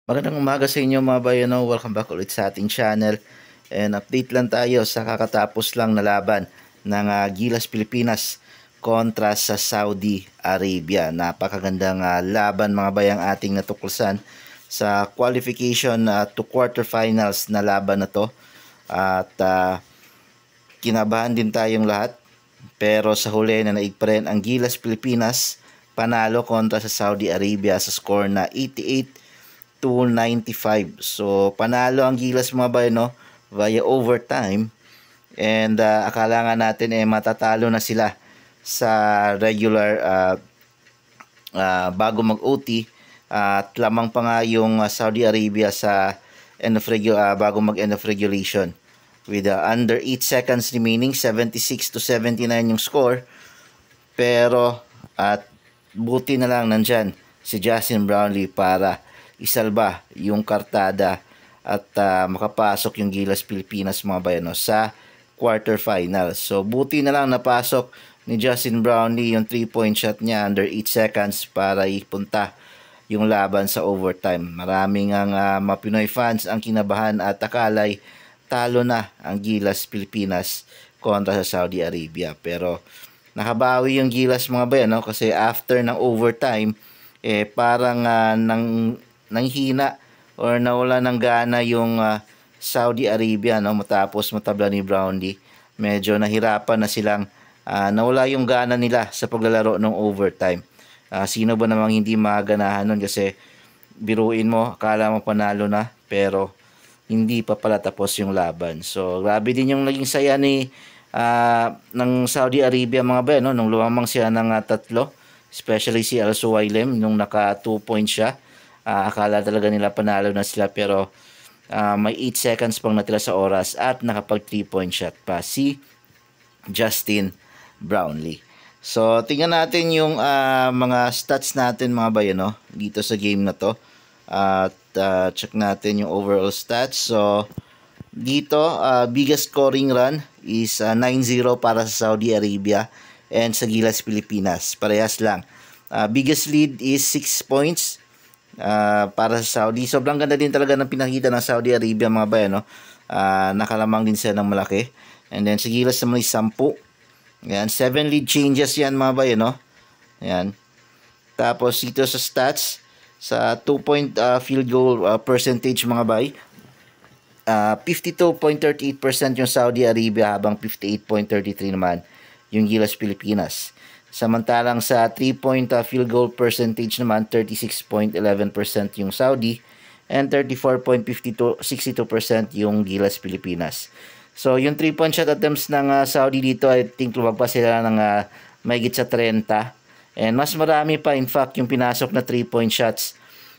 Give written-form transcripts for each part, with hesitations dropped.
Magandang umaga sa inyo mga bayano. Welcome back ulit sa ating channel. And update lang tayo sa kakatapos lang na laban ng Gilas Pilipinas kontra sa Saudi Arabia. Napakagandang laban mga bayang ating natuklasan sa qualification to quarterfinals na laban na to. At kinabahan din tayong lahat. Pero sa huli na naig pa rin ang Gilas Pilipinas panalo kontra sa Saudi Arabia sa score na 88-95. So panalo ang Gilas mga bayan, no, via overtime. And akala nga natin matatalo na sila sa regular bago mag-OT. At lamang pa nga yung Saudi Arabia sa bago mag-end of regulation. With under 8 seconds remaining, 76-79 yung score. Pero at buti na lang nandyan si Justin Brownlee para isalba yung kartada at makapasok yung Gilas Pilipinas mga bayano sa quarterfinal. So buti na lang napasok ni Justin Brownlee yung 3-point shot niya under 8 seconds para ipunta yung laban sa overtime. Maraming ang mga Pinoy fans ang kinabahan at akalay talo na ang Gilas Pilipinas kontra sa Saudi Arabia. Pero nakabawi yung Gilas mga bayan, no? Kasi after ng overtime parang nanghina or nawala ng gana yung Saudi Arabia, no? Matapos matabla ni Brownlee. Medyo nahirapan na silang nawala yung gana nila sa paglalaro ng overtime. Sino ba namang hindi maganahan nun? Kasi biruin mo, akala mo panalo na pero hindi pa pala tapos yung laban. So grabe din yung naging saya ni ng Saudi Arabia mga bayan, no? Nung lumamang siya ng tatlo, especially si Al Suwailem nung naka 2 points siya. Akala talaga nila panalo na sila pero may 8 seconds pang natira sa oras at nakapag 3-point shot pa si Justin Brownlee. So tingnan natin yung mga stats natin mga bayan, no? Dito sa game na to. At check natin yung overall stats. So dito biggest scoring run is 9-0 para sa Saudi Arabia and sa Gilas Pilipinas. Parehas lang. Biggest lead is 6 points para sa Saudi. Sobrang ganda din talaga ng pinakita ng Saudi Arabia mga bayan, no? Nakalamang din sila ng malaki. And then sa Gilas naman is 10. Yan, 7 lead changes yan mga bayan, no? Yan. Tapos dito sa stats, sa 2-point field goal percentage mga bay, 52.38% yung Saudi Arabia habang 58.33 naman yung Gilas Pilipinas. Samantalang sa 3-point field goal percentage naman, 36.11% yung Saudi and 34.62% yung Gilas Pilipinas. So yung 3-point shot attempts ng Saudi dito, I think lumagpas sila ng mahigit sa 30. And mas marami pa in fact yung pinasok na 3-point shots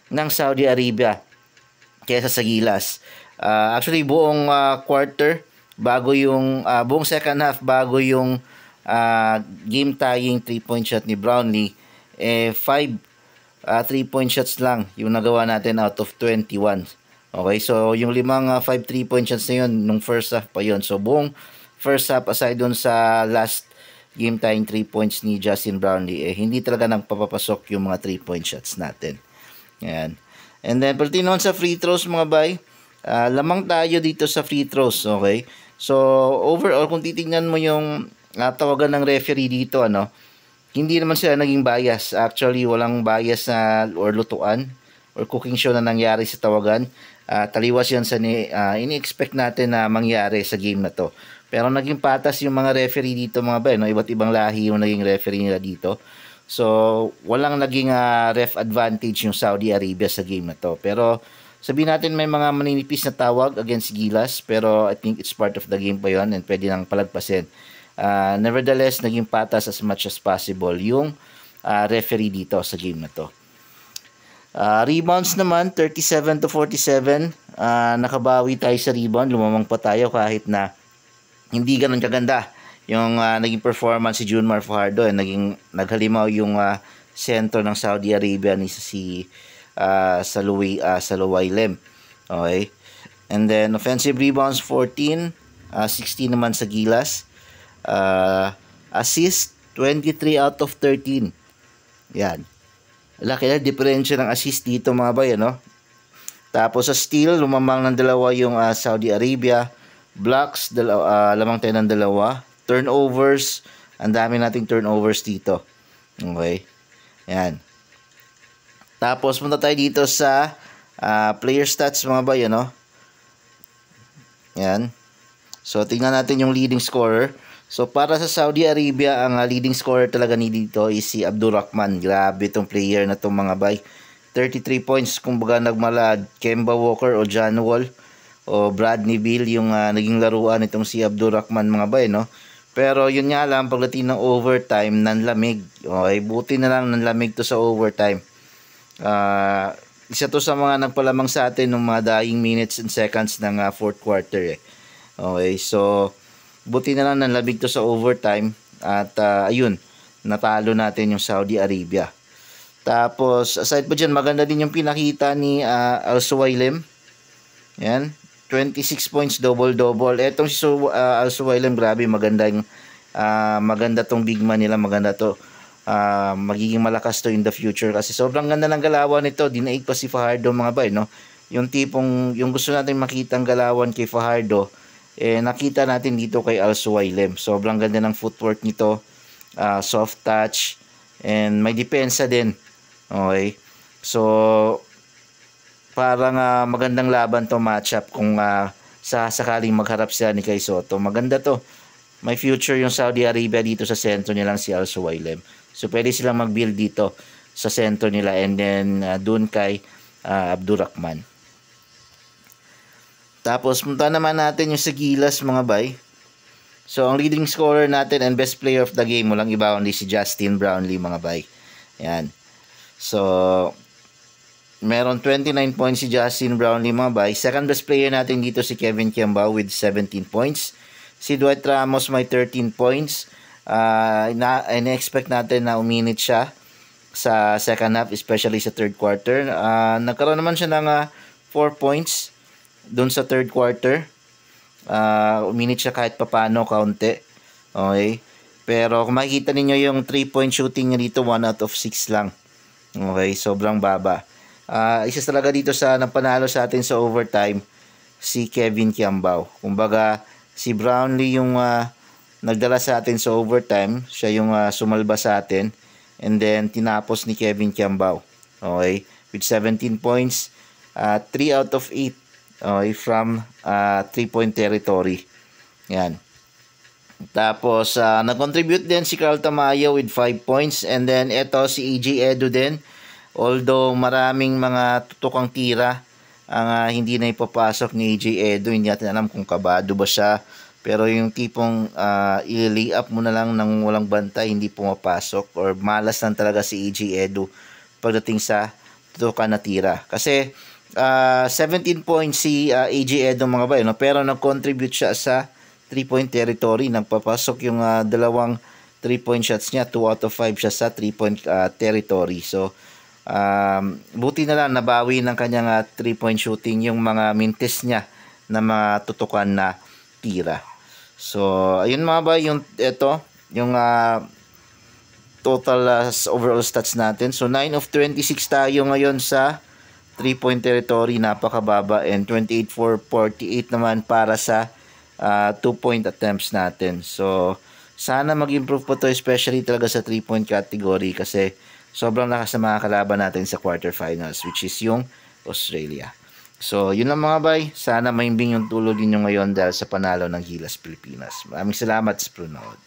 ng Saudi Arabia kaysa sa Gilas. Actually buong quarter bago yung buong second half bago yung game tying 3-point shot ni Brownlee, 5 3-point shots lang yung nagawa natin out of 21. Okay, so yung limang 5 3-point shots na yun nung first half pa yun. So buong first half aside dun sa last game tying 3 points ni Justin Brownlee, hindi talaga nagpapapasok yung mga 3-point shots natin. Yan. And then pati noon sa free throws mga bay, lamang tayo dito sa free throws. Okay, so overall kung titingnan mo yung tawagan ng referee dito, hindi naman sila naging bias. Actually walang bias na or lutuan or cooking show na nangyari sa tawagan. Taliwas yan sa ini-expect natin na mangyari sa game na to. Pero naging patas yung mga referee dito mga bay, no? Iba't ibang lahi yung naging referee nila dito. So walang naging ref advantage yung Saudi Arabia sa game na to. Pero sabihin natin may mga maninipis na tawag against Gilas, pero I think it's part of the game pa yun and pwede nang palagpasin. Nevertheless, naging patas as much as possible yung referee dito sa game na to. Rebounds naman 37-47. Nakabawi tayo sa rebound, lumamang pa tayo kahit na hindi ganun kaganda yung naging performance si Junmar Fajardo, naging naghalimaw yung center ng Saudi Arabia ni si Saluwailem. Okay, and then offensive rebounds 14, 16 naman sa Gilas. Assist 23 out of 13. Yan. Laki na diferensya ng assist dito mga bay, Tapos sa steal, lumamang ng dalawa yung Saudi Arabia. Blocks, lamang tayo ng dalawa. Turnovers, ang dami nating turnovers dito. Okay. Yan. Tapos punta tayo dito sa player stats mga bay, no? Yan. So tingnan natin yung leading scorer. So para sa Saudi Arabia, ang leading scorer talaga ni dito is si Abdurrahman. Grabe itong player na itong mga bay. 33 points, kumbaga nagmala Kemba Walker o John Wall o Bradley Beal yung naging laruan itong si Abdurrahman mga bay, no? Pero yun nga lang, pagdating ng overtime, nanlamig. Okay, buti na lang nanlamig to sa overtime. Isa to sa mga nagpalamang sa atin ng mga dying minutes and seconds ng fourth quarter eh. Okay, so buti na lang nanlamig to sa overtime at ayun, natalo natin yung Saudi Arabia. Tapos aside pa dyan, maganda din yung pinakita ni Al-Suwailem. Yan, 26 points, double-double. Etong si Al-Suwailem, grabe, maganda tong big man nila, maganda to. Magiging malakas to in the future kasi sobrang ganda ng galawan nito. Dinaig pa si Fajardo mga bay, no? Yung tipong, yung gusto natin makitang galawan kay Fajardo, nakita natin dito kay Al-Suwailem. Sobrang ganda ng footwork nito, soft touch, and may depensa din. Okay, so parang magandang laban to matchup kung sakaling magharap sila ni Kai Sotto. Maganda to. May future yung Saudi Arabia dito sa sentro nilang si Al-Suwailem. So pwede silang mag-build dito sa sentro nila and then dun kay Abdurrahman. Tapos punta naman natin yung sa Gilas mga bay. So ang leading scorer natin and best player of the game, walang iba kundi si Justin Brownlee mga bay. Yan. So meron 29 points si Justin Brownlee mga bay. Second best player natin dito si Kevin Kiambao with 17 points. Si Dwight Ramos may 13 points. In-expect natin na uminit siya sa second half, especially sa third quarter. Nagkaroon naman siya ng 4 points doon sa third quarter. Uminit siya kahit papano, kaunti. Okay. Pero kung makikita ninyo yung 3-point shooting niya dito, 1 out of 6 lang. Okay, sobrang baba. Isa talaga dito sa napanalo sa atin sa overtime, si Kevin Kiambao. Kumbaga, si Brownlee yung nagdala sa atin sa overtime. Siya yung sumalba sa atin. And then, tinapos ni Kevin Kiambao. Okay, with 17 points, 3 out of 8. Okay, from 3-point territory. Yan. Tapos, nag-contribute din si Carl Tamayo with 5 points. And then, eto si AJ Edu din. Although, maraming mga tutukang tira ang hindi na ipapasok ni AJ Edu. Hindi natin alam kung kabado ba siya. Pero yung tipong i-lay up mo na lang ng walang bantay, hindi pumapasok. Or malas lang talaga si AJ Edu pagdating sa tutukan na tira. Kasi, 17 points si AJ Edu mga bay, no? Pero nag-contribute siya sa 3-point territory. Nagpapasok yung dalawang 3-point shots niya. 2 out of 5 siya sa 3-point territory. So, buti na lang nabawi ng kanyang 3-point shooting yung mga mintis niya na mga tutukan na tira. So, ayun mga ba, yung total overall stats natin. So, 9 of 26 tayo ngayon sa 3-point territory. Napakababa. And 28 for 48 naman para sa 2-point attempts natin. So, sana mag-improve po to, especially talaga sa 3-point category kasi sobrang lakas na mga kalaban natin sa quarterfinals, which is yung Australia. So, yun lang mga bay. Sana maimbing yung tulog ninyo ngayon dahil sa panalo ng Gilas Pilipinas. Maraming salamat sa panonood.